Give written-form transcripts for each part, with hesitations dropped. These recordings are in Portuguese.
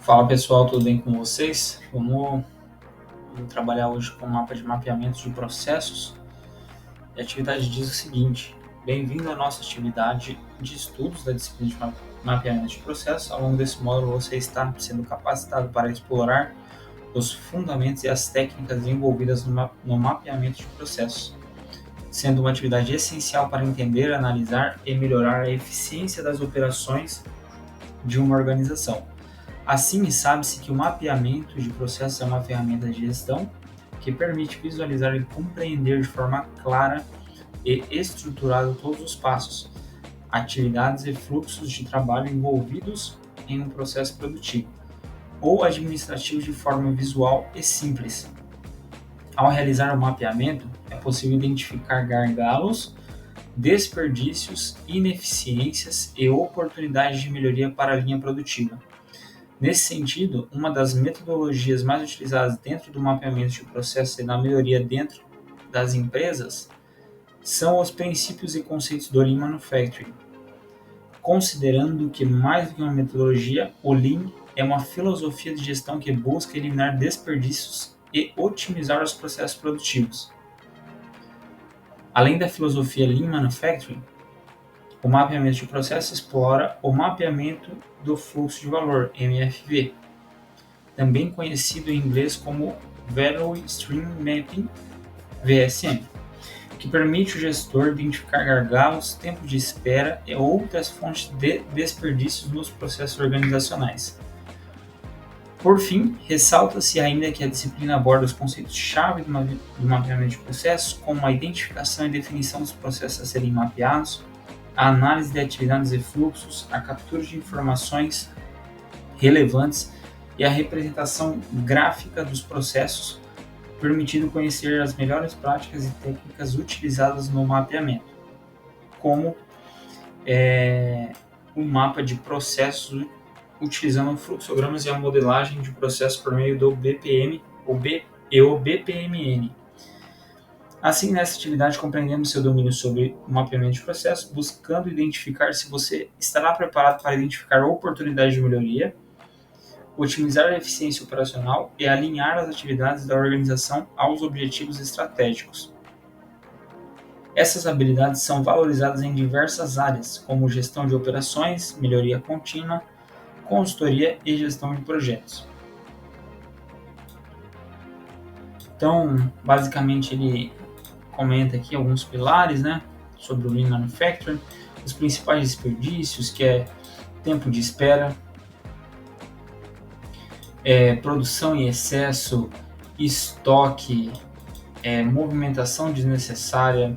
Fala pessoal, tudo bem com vocês? Vamos trabalhar hoje com o mapa de mapeamento de processos. E a atividade diz o seguinte: bem-vindo à nossa atividade de estudos da disciplina de mapeamento de processos. Ao longo desse módulo você está sendo capacitado para explorar os fundamentos e as técnicas envolvidas no mapeamento de processos, sendo uma atividade essencial para entender, analisar e melhorar a eficiência das operações de uma organização. Assim, sabe-se que o mapeamento de processos é uma ferramenta de gestão que permite visualizar e compreender de forma clara e estruturada todos os passos, atividades e fluxos de trabalho envolvidos em um processo produtivo ou administrativo de forma visual e simples. Ao realizar o mapeamento, é possível identificar gargalos, desperdícios, ineficiências e oportunidades de melhoria para a linha produtiva. Nesse sentido, uma das metodologias mais utilizadas dentro do mapeamento de processos e na melhoria dentro das empresas são os princípios e conceitos do Lean Manufacturing. Considerando que mais do que uma metodologia, o Lean é uma filosofia de gestão que busca eliminar desperdícios e otimizar os processos produtivos. Além da filosofia Lean Manufacturing, o mapeamento de processos explora o mapeamento do fluxo de valor, MFV, também conhecido em inglês como Value Stream Mapping, VSM, que permite o gestor identificar gargalos, tempo de espera e outras fontes de desperdícios nos processos organizacionais. Por fim, ressalta-se ainda que a disciplina aborda os conceitos-chave do mapeamento de processos, como a identificação e definição dos processos a serem mapeados, a análise de atividades e fluxos, a captura de informações relevantes e a representação gráfica dos processos, permitindo conhecer as melhores práticas e técnicas utilizadas no mapeamento, como o mapa de processos utilizando fluxogramas e a modelagem de processos por meio do BPM e o BPMN. Assim, nessa atividade, compreendemos seu domínio sobre o mapeamento de processos, buscando identificar se você estará preparado para identificar oportunidades de melhoria, otimizar a eficiência operacional e alinhar as atividades da organização aos objetivos estratégicos. Essas habilidades são valorizadas em diversas áreas, como gestão de operações, melhoria contínua, consultoria e gestão de projetos. Então, basicamente, ele comenta aqui alguns pilares, sobre o Lean Manufacturing, os principais desperdícios, que é tempo de espera, produção em excesso, estoque, movimentação desnecessária,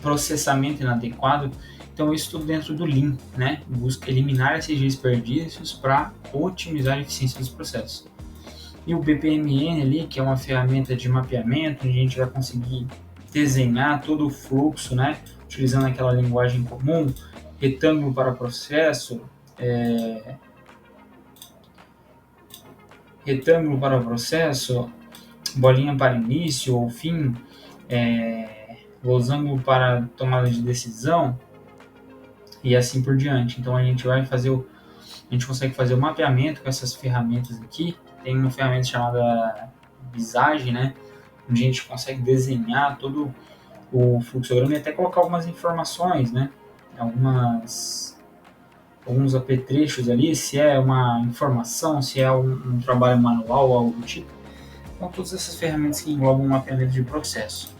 processamento inadequado. Então, isso tudo dentro do Lean, busca eliminar esses desperdícios para otimizar a eficiência dos processos. E o BPMN ali, que é uma ferramenta de mapeamento, onde a gente vai conseguir desenhar todo o fluxo, utilizando aquela linguagem comum, retângulo para processo, bolinha para início ou fim, losango para tomada de decisão e assim por diante. Então a gente consegue fazer o mapeamento com essas ferramentas aqui. Tem uma ferramenta chamada Visage, onde a gente consegue desenhar todo o fluxograma e até colocar algumas informações, alguns apetrechos ali, se é uma informação, se é um trabalho manual ou algo do tipo. Então, todas essas ferramentas que englobam o mapeamento de processo.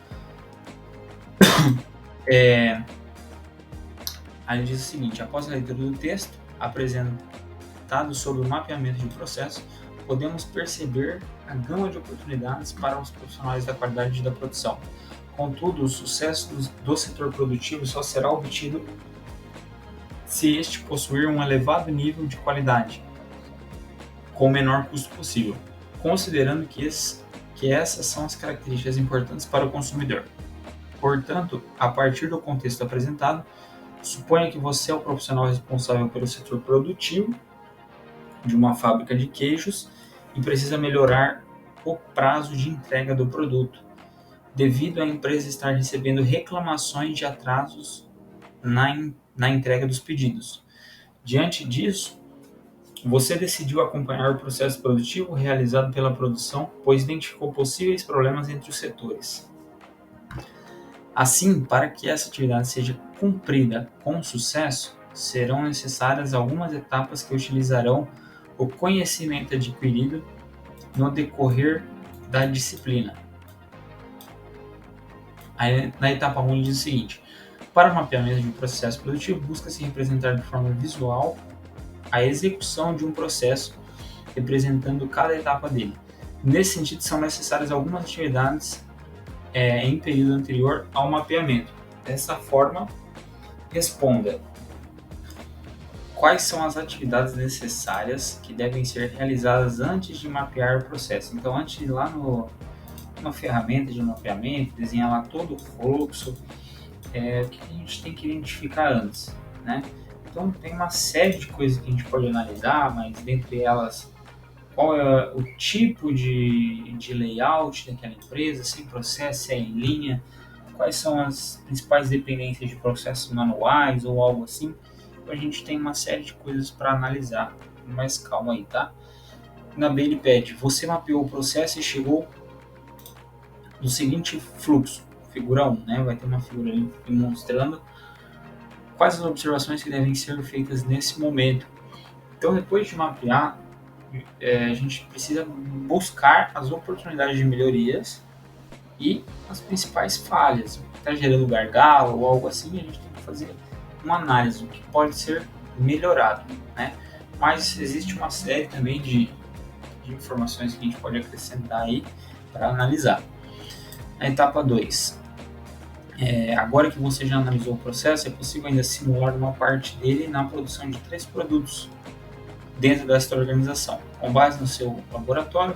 Aí diz o seguinte: após a leitura do texto apresentado sobre o mapeamento de processo, podemos perceber a gama de oportunidades para os profissionais da qualidade e da produção. Contudo, o sucesso do setor produtivo só será obtido se este possuir um elevado nível de qualidade, com o menor custo possível, considerando que essas são as características importantes para o consumidor. Portanto, a partir do contexto apresentado, suponha que você é o profissional responsável pelo setor produtivo de uma fábrica de queijos e precisa melhorar o prazo de entrega do produto, devido à empresa estar recebendo reclamações de atrasos na na entrega dos pedidos. Diante disso, você decidiu acompanhar o processo produtivo realizado pela produção, pois identificou possíveis problemas entre os setores. Assim, para que essa atividade seja cumprida com sucesso, serão necessárias algumas etapas que utilizarão o conhecimento adquirido no decorrer da disciplina. Aí, na etapa 1, ele diz o seguinte: para o mapeamento de um processo produtivo, busca-se representar de forma visual a execução de um processo, representando cada etapa dele. Nesse sentido, são necessárias algumas atividades em período anterior ao mapeamento. Dessa forma, responda: quais são as atividades necessárias que devem ser realizadas antes de mapear o processo? Então, antes de ir lá numa ferramenta de mapeamento, desenhar lá todo o fluxo, o que a gente tem que identificar antes, né? Então, tem uma série de coisas que a gente pode analisar, mas dentre elas, qual é o tipo de layout daquela empresa, se é em processo, se é em linha, quais são as principais dependências de processos manuais ou algo assim. Então, a gente tem uma série de coisas para analisar, com mais calma aí, tá? Na B ele pede: você mapeou o processo e chegou no seguinte fluxo, figura 1, né? Vai ter uma figura ali mostrando quais as observações que devem ser feitas nesse momento. Então, depois de mapear, a gente precisa buscar as oportunidades de melhorias e as principais falhas. O que está gerando gargalo ou algo assim, a gente tem que fazer uma análise do que pode ser melhorado, né? Mas existe uma série também de informações que a gente pode acrescentar aí para analisar. Na etapa 2, agora que você já analisou o processo, é possível ainda simular uma parte dele na produção de 3 produtos dentro desta organização. Com base no seu laboratório,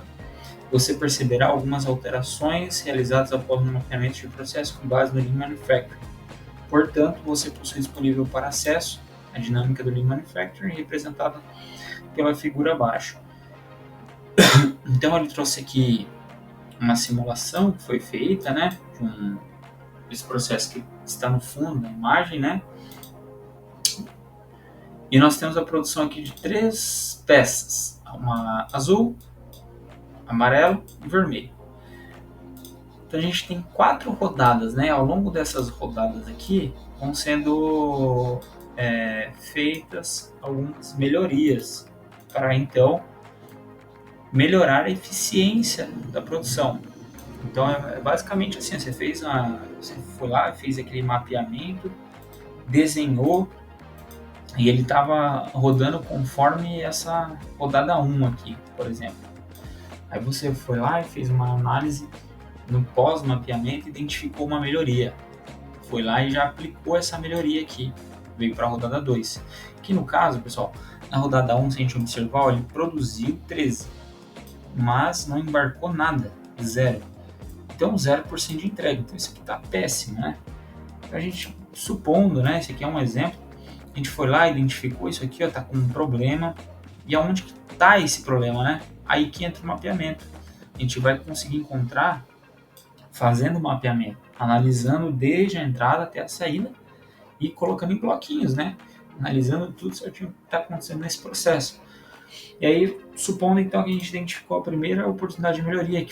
você perceberá algumas alterações realizadas após o mapeamento de processo com base no Lean Manufacturing. Portanto, você possui disponível para acesso a dinâmica do Lean Manufacturing, representada pela figura abaixo. Então, ele trouxe aqui uma simulação que foi feita, né, desse processo que está no fundo da imagem, né? E nós temos a produção aqui de 3 peças, uma azul, amarelo e vermelho. Então a gente tem 4 rodadas, né? Ao longo dessas rodadas aqui vão sendo feitas algumas melhorias para então melhorar a eficiência da produção. Então é basicamente assim: você foi lá, fez aquele mapeamento, desenhou e ele estava rodando conforme essa rodada 1 aqui, por exemplo. Aí você foi lá e fez uma análise no pós-mapeamento e identificou uma melhoria. Foi lá e já aplicou essa melhoria aqui, veio para a rodada 2. Que no caso, pessoal, na rodada 1, se a gente observar, ele produziu 13, mas não embarcou nada, 0. Então 0% de entrega. Então isso aqui está péssimo, né? Então a gente, supondo, né, esse aqui é um exemplo, a gente foi lá, identificou isso aqui, ó, tá com um problema. E aonde que tá esse problema, né? Aí que entra o mapeamento. A gente vai conseguir encontrar fazendo o mapeamento, analisando desde a entrada até a saída e colocando em bloquinhos, né? Analisando tudo certinho que está acontecendo nesse processo. E aí, supondo então que a gente identificou a primeira oportunidade de melhoria,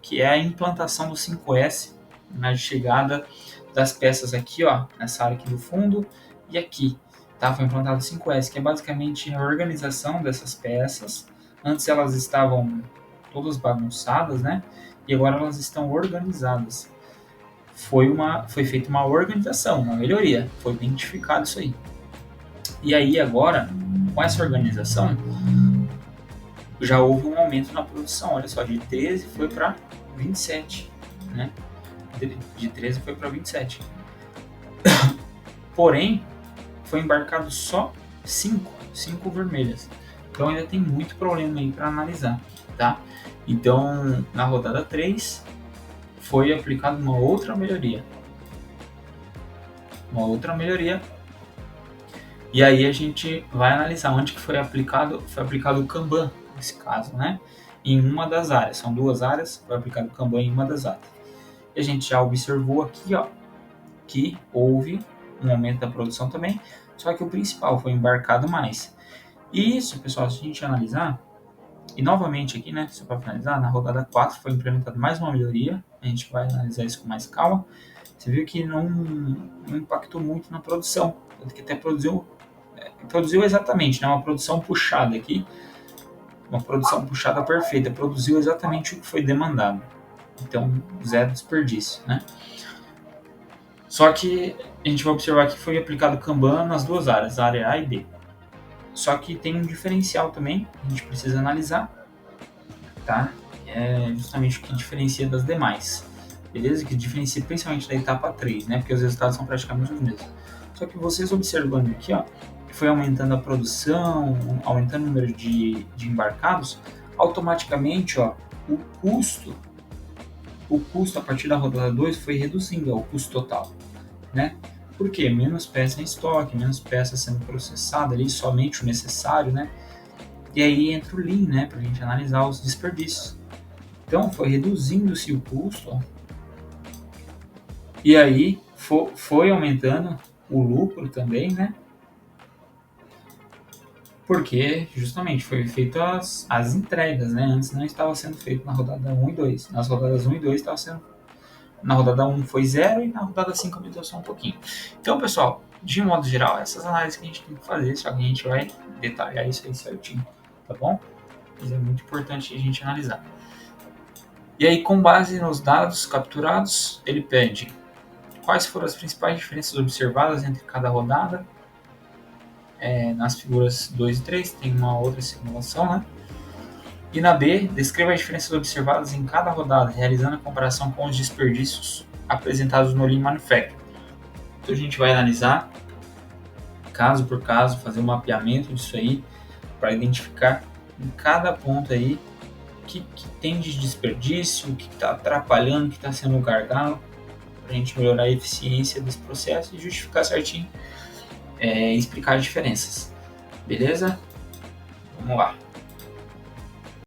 que é a implantação do 5S na chegada das peças aqui, ó, nessa área aqui do fundo e aqui. Tá? Foi implantado o 5S, que é basicamente a organização dessas peças. Antes elas estavam todas bagunçadas, né? E agora elas estão organizadas. Foi feita uma organização, uma melhoria. Foi identificado isso aí. E aí agora, com essa organização, já houve um aumento na produção. Olha só, de 13 foi para 27, né? De 13 foi para 27. Porém, foi embarcado só 5 vermelhas. Então ainda tem muito problema aí para analisar, tá? Então, na rodada 3, foi aplicada uma outra melhoria. E aí a gente vai analisar onde que foi aplicado o Kanban, nesse caso, né? Em uma das áreas. São 2 áreas, foi aplicado o Kanban em uma das áreas. E a gente já observou aqui, ó, que houve um aumento da produção também, Só que o principal foi embarcado mais. E isso, pessoal, se a gente analisar, e novamente aqui, né, só para finalizar, na rodada 4 foi implementada mais uma melhoria, a gente vai analisar isso com mais calma. Você viu que não impactou muito na produção, tanto que até produziu exatamente, né, uma produção puxada aqui, uma produção puxada perfeita, produziu exatamente o que foi demandado. Então, zero desperdício, né? Só que a gente vai observar que foi aplicado Kanban nas duas áreas, a área A e B. Só que tem um diferencial também, a gente precisa analisar, tá? É justamente o que diferencia das demais, beleza? Que diferencia principalmente da etapa 3, né? Porque os resultados são praticamente os mesmos. Só que vocês observando aqui, ó, que foi aumentando a produção, aumentando o número de embarcados, automaticamente, ó, o custo a partir da rodada 2 foi reduzindo o custo total, né? Por quê? Menos peça em estoque, menos peça sendo processada ali, somente o necessário, né? E aí entra o Lean, né? Para a gente analisar os desperdícios. Então foi reduzindo-se o custo, ó, e aí foi aumentando o lucro também, né? Porque justamente foi feito as entregas, né? Antes não estava sendo feito na rodada 1 e 2. Nas rodadas 1 e 2 estava sendo. Na rodada 1 foi 0 e na rodada 5 aumentou só um pouquinho. Então, pessoal, de modo geral, essas análises que a gente tem que fazer, só que a gente vai detalhar isso aí certinho, tá bom? Mas é muito importante a gente analisar. E aí, com base nos dados capturados, ele pede quais foram as principais diferenças observadas entre cada rodada. Nas figuras 2 e 3 tem uma outra simulação, né? E na B, descreva as diferenças observadas em cada rodada, realizando a comparação com os desperdícios apresentados no Lean Manufacturing. Então a gente vai analisar caso por caso, fazer um mapeamento disso aí para identificar em cada ponto aí o que tem de desperdício, o que está atrapalhando, o que está sendo gargalo, para a gente melhorar a eficiência desse processo e justificar certinho e explicar as diferenças. Beleza? Vamos lá.